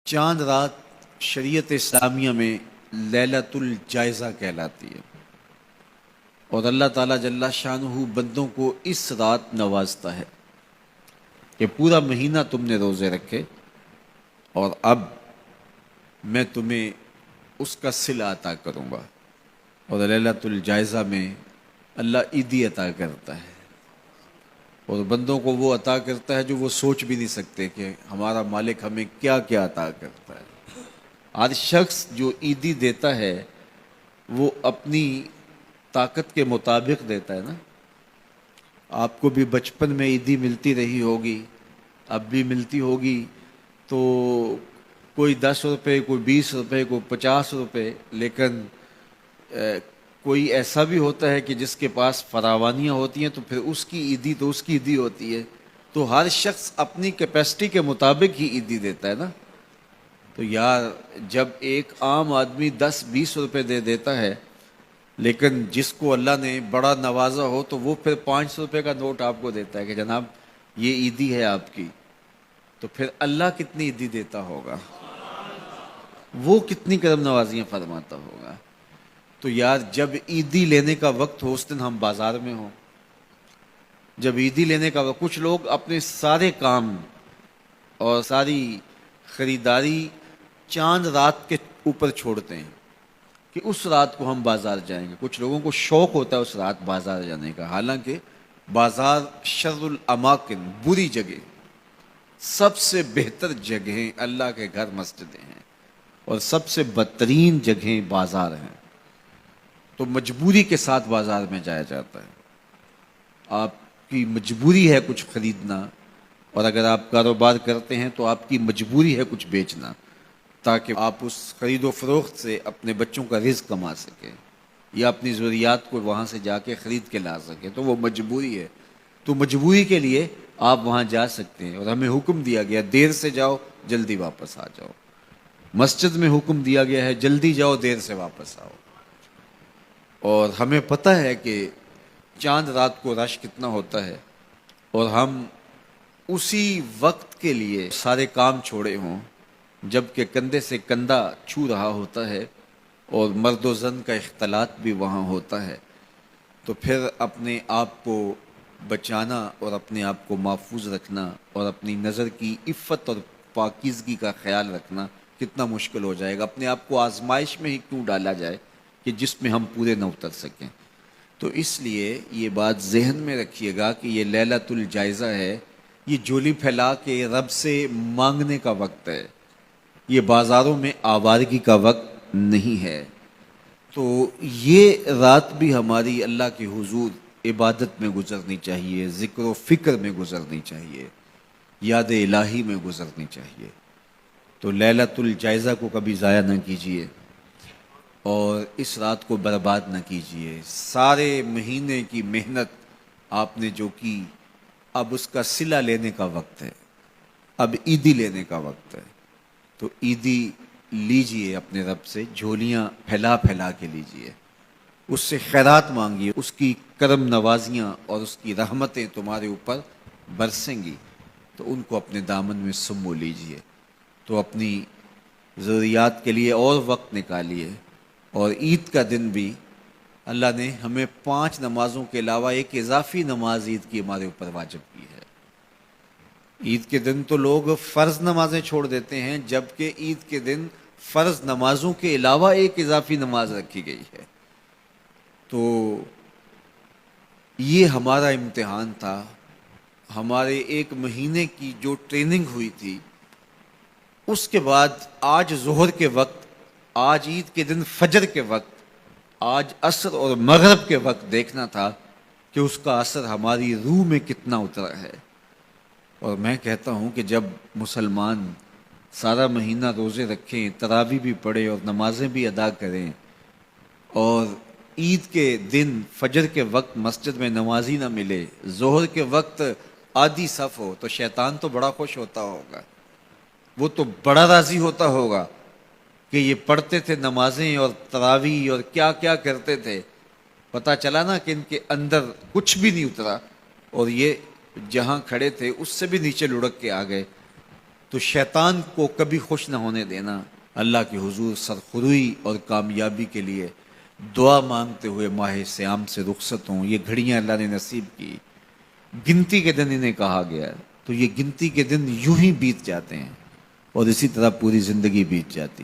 چاند رات شریعت اسلامیہ میں لیلۃ الجائزہ کہلاتی ہے، اور اللہ تعالیٰ جل شانہ بندوں کو اس رات نوازتا ہے کہ پورا مہینہ تم نے روزے رکھے اور اب میں تمہیں اس کا صلہ عطا کروں گا۔ اور لیلۃ الجائزہ میں اللہ عیدی عطا کرتا ہے، اور بندوں کو وہ عطا کرتا ہے جو وہ سوچ بھی نہیں سکتے کہ ہمارا مالک ہمیں کیا کیا عطا کرتا ہے۔ ہر شخص جو عیدی دیتا ہے وہ اپنی طاقت کے مطابق دیتا ہے نا۔ آپ کو بھی بچپن میں عیدی ملتی رہی ہوگی، اب بھی ملتی ہوگی، تو کوئی 10 روپے، کوئی 20 روپے، کوئی 50 روپے، لیکن کوئی ایسا بھی ہوتا ہے کہ جس کے پاس فراوانیاں ہوتی ہیں تو پھر اس کی عیدی تو اس کی عیدی ہوتی ہے۔ تو ہر شخص اپنی کیپیسٹی کے مطابق ہی عیدی دیتا ہے نا۔ تو یار جب ایک عام آدمی 10-20 روپے دے دیتا ہے، لیکن جس کو اللہ نے بڑا نوازا ہو تو وہ پھر 500 روپے کا نوٹ آپ کو دیتا ہے کہ جناب یہ عیدی ہے آپ کی، تو پھر اللہ کتنی عیدی دیتا ہوگا، وہ کتنی کرم نوازیاں فرماتا ہوگا۔ تو یار جب عیدی لینے کا وقت ہو اس دن ہم بازار میں ہوں، جب عیدی لینے کا وقت، کچھ لوگ اپنے سارے کام اور ساری خریداری چاند رات کے اوپر چھوڑتے ہیں کہ اس رات کو ہم بازار جائیں گے۔ کچھ لوگوں کو شوق ہوتا ہے اس رات بازار جانے کا، حالانکہ بازار شر الاماکن، بری جگہ، سب سے بہتر جگہیں اللہ کے گھر مسجدیں ہیں، اور سب سے بدترین جگہیں بازار ہیں۔ تو مجبوری کے ساتھ بازار میں جایا جاتا ہے، آپ کی مجبوری ہے کچھ خریدنا، اور اگر آپ کاروبار کرتے ہیں تو آپ کی مجبوری ہے کچھ بیچنا، تاکہ آپ اس خرید و فروخت سے اپنے بچوں کا رزق کما سکیں یا اپنی ضروریات کو وہاں سے جا کے خرید کے لا سکیں، تو وہ مجبوری ہے۔ تو مجبوری کے لیے آپ وہاں جا سکتے ہیں، اور ہمیں حکم دیا گیا دیر سے جاؤ جلدی واپس آ جاؤ۔ مسجد میں حکم دیا گیا ہے جلدی جاؤ دیر سے واپس آؤ۔ اور ہمیں پتہ ہے کہ چاند رات کو رش کتنا ہوتا ہے، اور ہم اسی وقت کے لیے سارے کام چھوڑے ہوں جب کہ کندھے سے کندھا چھو رہا ہوتا ہے، اور مرد و زن کا اختلاط بھی وہاں ہوتا ہے، تو پھر اپنے آپ کو بچانا اور اپنے آپ کو محفوظ رکھنا اور اپنی نظر کی عفت اور پاکیزگی کا خیال رکھنا کتنا مشکل ہو جائے گا۔ اپنے آپ کو آزمائش میں ہی کیوں ڈالا جائے کہ جس میں ہم پورے نہ اتر سکیں۔ تو اس لیے یہ بات ذہن میں رکھیے گا کہ یہ لیلۃ الجائزہ ہے، یہ جولی پھیلا کے رب سے مانگنے کا وقت ہے، یہ بازاروں میں آوارگی کا وقت نہیں ہے۔ تو یہ رات بھی ہماری اللہ کے حضور عبادت میں گزرنی چاہیے، ذکر و فکر میں گزرنی چاہیے، یاد الہی میں گزرنی چاہیے۔ تو لیلۃ الجائزہ کو کبھی ضائع نہ کیجیے، اور اس رات کو برباد نہ کیجیے۔ سارے مہینے کی محنت آپ نے جو کی، اب اس کا صلہ لینے کا وقت ہے، اب عیدی لینے کا وقت ہے۔ تو عیدی لیجئے اپنے رب سے، جھولیاں پھیلا پھیلا کے لیجئے، اس سے خیرات مانگیے، اس کی کرم نوازیاں اور اس کی رحمتیں تمہارے اوپر برسیں گی، تو ان کو اپنے دامن میں سمو لیجئے۔ تو اپنی ضروریات کے لیے اور وقت نکالیے، اور عید کا دن بھی اللہ نے ہمیں 5 نمازوں کے علاوہ ایک اضافی نماز عید کی ہمارے اوپر واجب کی ہے۔ عید کے دن تو لوگ فرض نمازیں چھوڑ دیتے ہیں، جبکہ عید کے دن فرض نمازوں کے علاوہ ایک اضافی نماز رکھی گئی ہے۔ تو یہ ہمارا امتحان تھا، ہمارے ایک مہینے کی جو ٹریننگ ہوئی تھی، اس کے بعد آج ظہر کے وقت، آج عید کے دن فجر کے وقت، آج عصر اور مغرب کے وقت دیکھنا تھا کہ اس کا اثر ہماری روح میں کتنا اترا ہے۔ اور میں کہتا ہوں کہ جب مسلمان سارا مہینہ روزے رکھیں، تراویح بھی پڑھیں اور نمازیں بھی ادا کریں، اور عید کے دن فجر کے وقت مسجد میں نمازی نہ ملے، ظہر کے وقت آدھی صف ہو، تو شیطان تو بڑا خوش ہوتا ہوگا، وہ تو بڑا راضی ہوتا ہوگا کہ یہ پڑھتے تھے نمازیں اور تراویح اور کیا کیا کرتے تھے، پتہ چلا نا کہ ان کے اندر کچھ بھی نہیں اترا، اور یہ جہاں کھڑے تھے اس سے بھی نیچے لڑک کے آ گئے۔ تو شیطان کو کبھی خوش نہ ہونے دینا، اللہ کے حضور سرخروئی اور کامیابی کے لیے دعا مانگتے ہوئے ماہ سیام سے رخصت ہوں۔ یہ گھڑیاں اللہ نے نصیب کی، گنتی کے دن انہیں کہا گیا ہے، تو یہ گنتی کے دن یوں ہی بیت جاتے ہیں اور اسی طرح پوری زندگی بیت جاتی ہے۔